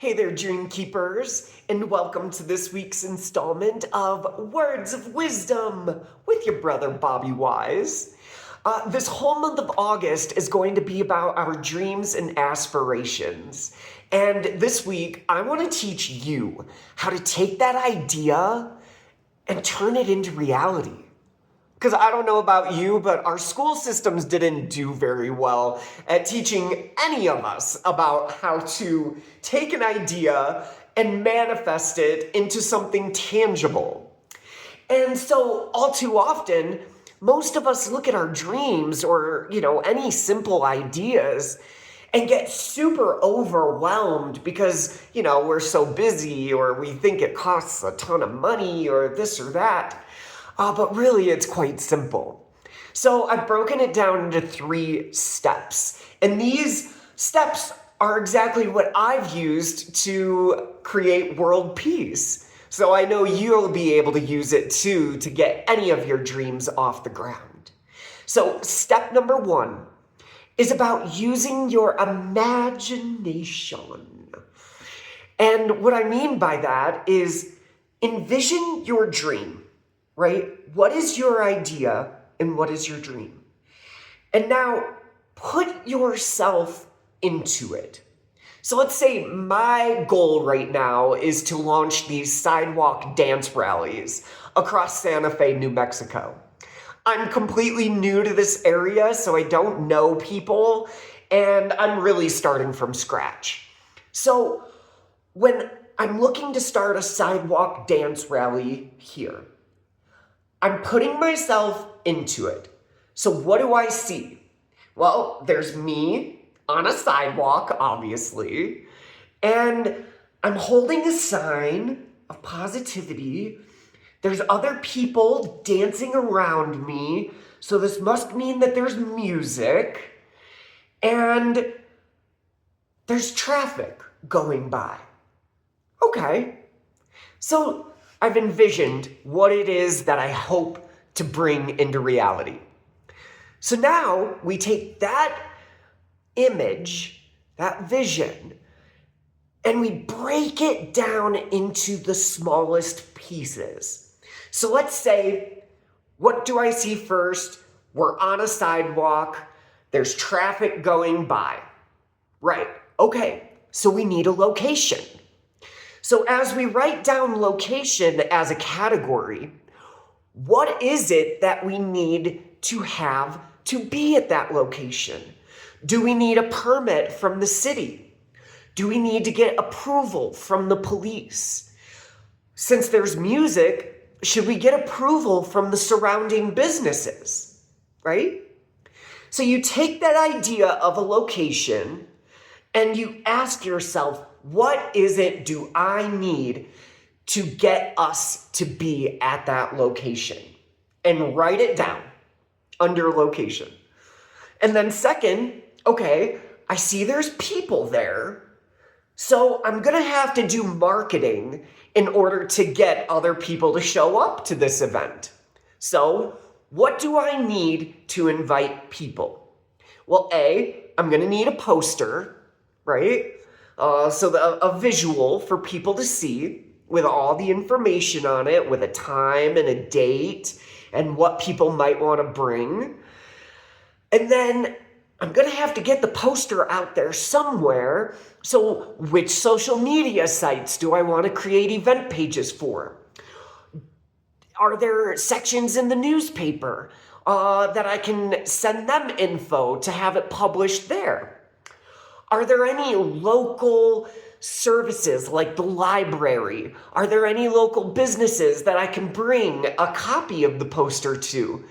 Hey there, Dream Keepers, and welcome to this week's installment of Words of Wisdom with your brother, Bobby Wise. This whole month of August is going to be about our dreams and aspirations. And this week, I want to teach you how to take that idea and turn it into reality. Because I don't know about you, but our school systems didn't do very well at teaching any of us about how to take an idea and manifest it into something tangible. And so all too often, most of us look at our dreams or, any simple ideas and get super overwhelmed because, we're so busy or we think it costs a ton of money or this or that. But really, it's quite simple. So I've broken it down into 3 steps. And these steps are exactly what I've used to create world peace. So I know you'll be able to use it too to get any of your dreams off the ground. So step number 1 is about using your imagination. And what I mean by that is envision your dream. Right? What is your idea and what is your dream? And now put yourself into it. So let's say my goal right now is to launch these sidewalk dance rallies across Santa Fe, New Mexico. I'm completely new to this area, so I don't know people, and I'm really starting from scratch. So when I'm looking to start a sidewalk dance rally here, I'm putting myself into it. So what do I see? Well, there's me on a sidewalk, obviously, and I'm holding a sign of positivity. There's other people dancing around me, so this must mean that there's music, and there's traffic going by. Okay, so I've envisioned what it is that I hope to bring into reality. So now we take that image, that vision, and we break it down into the smallest pieces. So let's say, what do I see first? We're on a sidewalk. There's traffic going by. Right, okay, so we need a location. So as we write down location as a category, what is it that we need to have to be at that location? Do we need a permit from the city? Do we need to get approval from the police? Since there's music, should we get approval from the surrounding businesses, right? So you take that idea of a location and you ask yourself, what is it do I need to get us to be at that location? And write it down under location. And then second, okay, I see there's people there. So I'm going to have to do marketing in order to get other people to show up to this event. So what do I need to invite people? Well, I'm going to need a poster, right? So a visual for people to see with all the information on it, with a time and a date and what people might want to bring. And then I'm going to have to get the poster out there somewhere. So which social media sites do I want to create event pages for? Are there sections in the newspaper that I can send them info to have it published there? Are there any local services like the library? Are there any local businesses that I can bring a copy of the poster to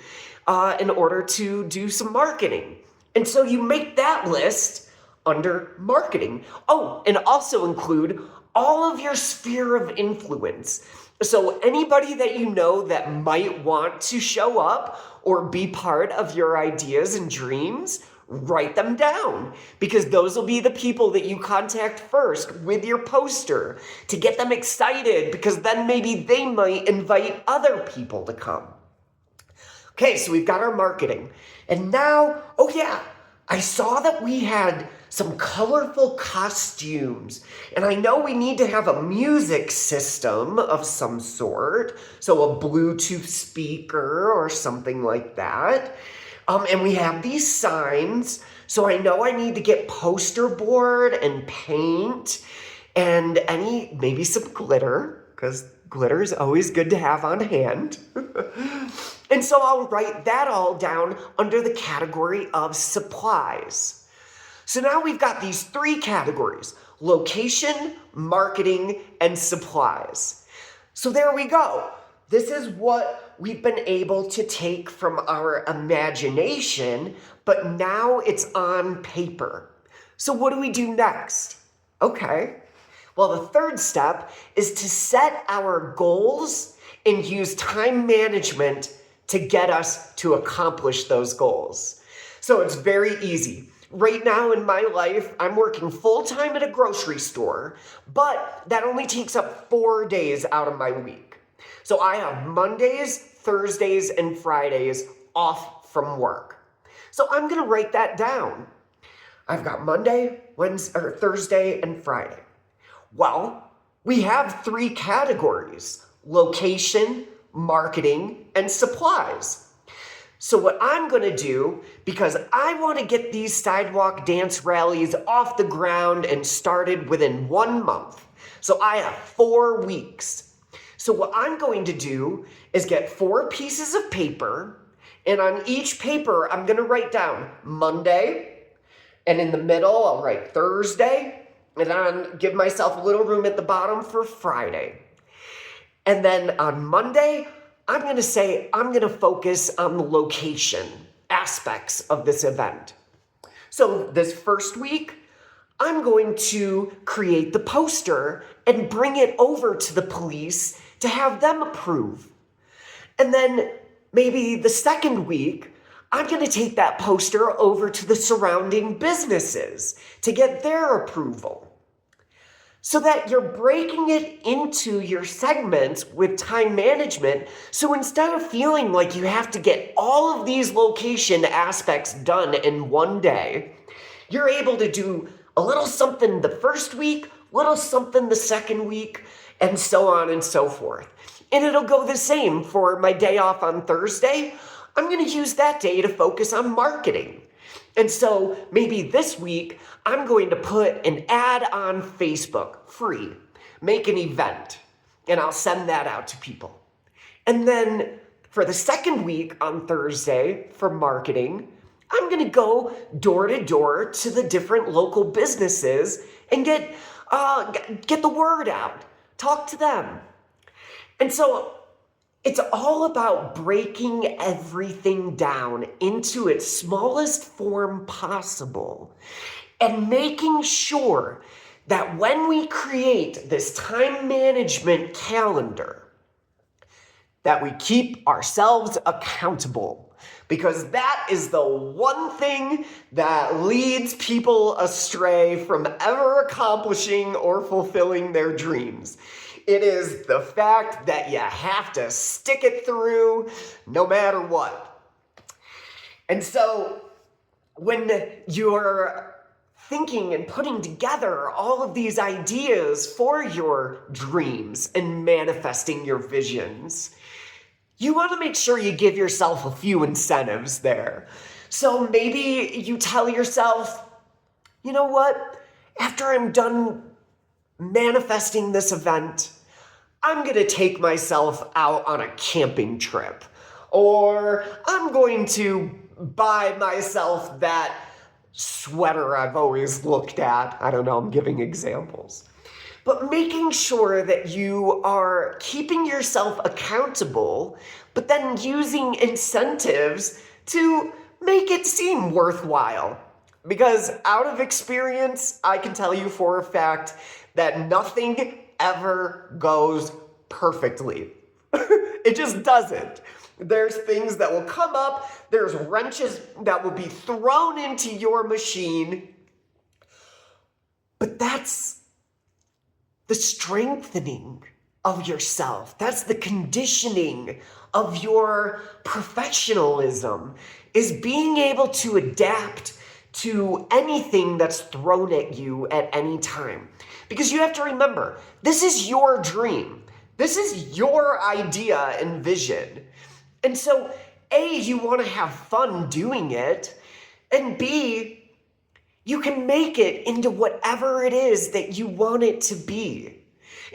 in order to do some marketing? And so you make that list under marketing. Oh, and also include all of your sphere of influence. So anybody that you know that might want to show up or be part of your ideas and dreams, write them down, because those will be the people that you contact first with your poster to get them excited, because then maybe they might invite other people to come. Okay, so we've got our marketing. And now, I saw that we had some colorful costumes. And I know we need to have a music system of some sort, so a Bluetooth speaker or something like that. And we have these signs, so I know I need to get poster board and paint and maybe some glitter, because glitter is always good to have on hand. And so I'll write that all down under the category of supplies. So now we've got these 3 categories: location, marketing, and supplies. So there we go. This is what we've been able to take from our imagination, but now it's on paper. So what do we do next? Okay. Well, the third step is to set our goals and use time management to get us to accomplish those goals. So it's very easy. Right now in my life, I'm working full-time at a grocery store, but that only takes up 4 days out of my week. So I have Mondays, Thursdays, and Fridays off from work. So I'm going to write that down. I've got Monday, Wednesday, or Thursday, and Friday. Well, we have 3 categories: location, marketing, and supplies. So what I'm going to do, because I want to get these sidewalk dance rallies off the ground and started within 1 month. So I have 4 weeks. So what I'm going to do is get 4 pieces of paper, and on each paper, I'm going to write down Monday, and in the middle, I'll write Thursday, and then give myself a little room at the bottom for Friday. And then on Monday, I'm going to say I'm going to focus on the location aspects of this event. So this first week, I'm going to create the poster and bring it over to the police to have them approve. And then maybe the second week, I'm going to take that poster over to the surrounding businesses to get their approval. So that you're breaking it into your segments with time management. So instead of feeling like you have to get all of these location aspects done in one day, you're able to do a little something the first week, little something the second week, and so on and so forth. And it'll go the same for my day off on Thursday. I'm going to use that day to focus on marketing. And so maybe this week, I'm going to put an ad on Facebook, free, make an event, and I'll send that out to people. And then for the second week on Thursday for marketing, I'm going to go door to door to the different local businesses and get the word out, talk to them. And so it's all about breaking everything down into its smallest form possible and making sure that when we create this time management calendar, that we keep ourselves accountable, because that is the one thing that leads people astray from ever accomplishing or fulfilling their dreams. It is the fact that you have to stick it through no matter what. And so when you're thinking and putting together all of these ideas for your dreams and manifesting your visions, you want to make sure you give yourself a few incentives there. So maybe you tell yourself, you know what? After I'm done manifesting this event, I'm going to take myself out on a camping trip. Or I'm going to buy myself that sweater I've always looked at. I don't know, I'm giving examples. But making sure that you are keeping yourself accountable, but then using incentives to make it seem worthwhile. Because out of experience, I can tell you for a fact that nothing ever goes perfectly. It just doesn't. There's things that will come up. There's wrenches that will be thrown into your machine. But that's the strengthening of yourself. That's the conditioning of your professionalism, is being able to adapt to anything that's thrown at you at any time. Because you have to remember, this is your dream. This is your idea and vision. And so, A, you want to have fun doing it, and B, you can make it into whatever it is that you want it to be.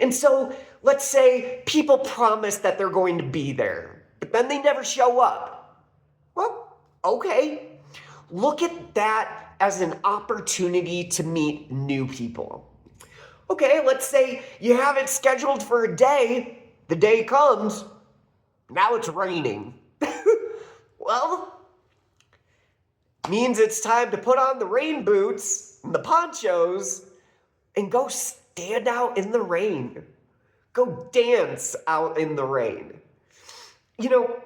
And so, let's say people promise that they're going to be there, but then they never show up. Well, okay. Look at that as an opportunity to meet new people. Okay, let's say you have it scheduled for a day. The day comes, now it's raining. Well, means it's time to put on the rain boots and the ponchos and go stand out in the rain. Go dance out in the rain. You know,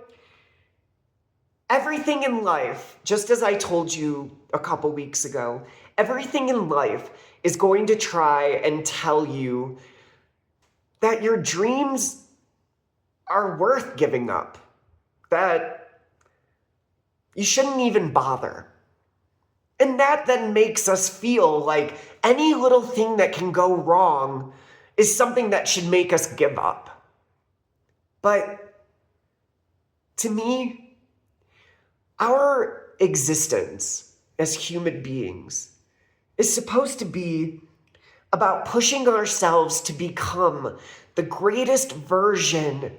everything in life, just as I told you a couple weeks ago, everything in life is going to try and tell you that your dreams are worth giving up, that you shouldn't even bother. And that then makes us feel like any little thing that can go wrong is something that should make us give up. But to me, our existence as human beings is supposed to be about pushing ourselves to become the greatest version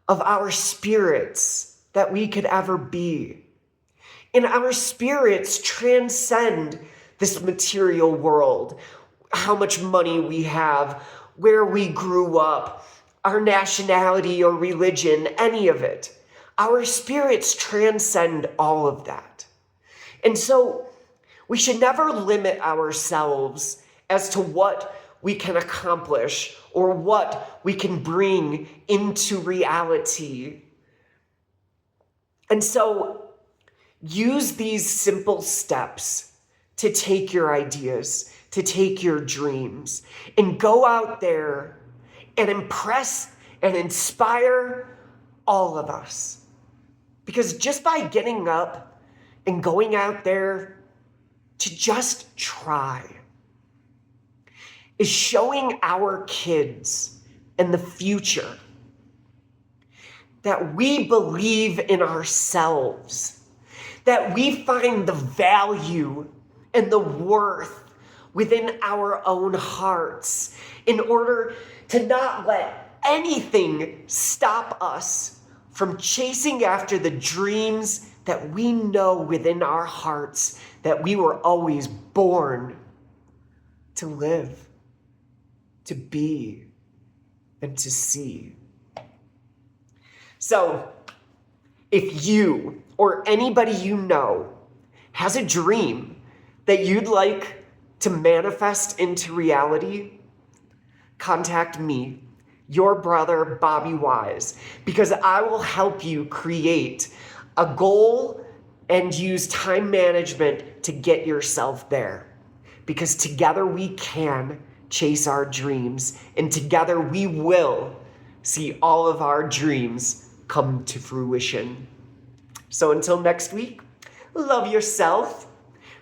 of our spirits that we could ever be. And our spirits transcend this material world, how much money we have, where we grew up, our nationality or religion, any of it. Our spirits transcend all of that. And so we should never limit ourselves as to what we can accomplish or what we can bring into reality. And so use these simple steps to take your ideas, to take your dreams, and go out there and impress and inspire all of us. Because just by getting up and going out there to just try is showing our kids and the future that we believe in ourselves, that we find the value and the worth within our own hearts in order to not let anything stop us from chasing after the dreams that we know within our hearts that we were always born to live, to be, and to see. So, if you or anybody you know has a dream that you'd like to manifest into reality, contact me, your brother, Bobby Wise, because I will help you create a goal and use time management to get yourself there. Because together we can chase our dreams, and together we will see all of our dreams come to fruition. So until next week, love yourself,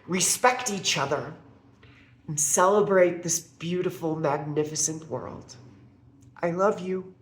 respect each other, and celebrate this beautiful, magnificent world. I love you.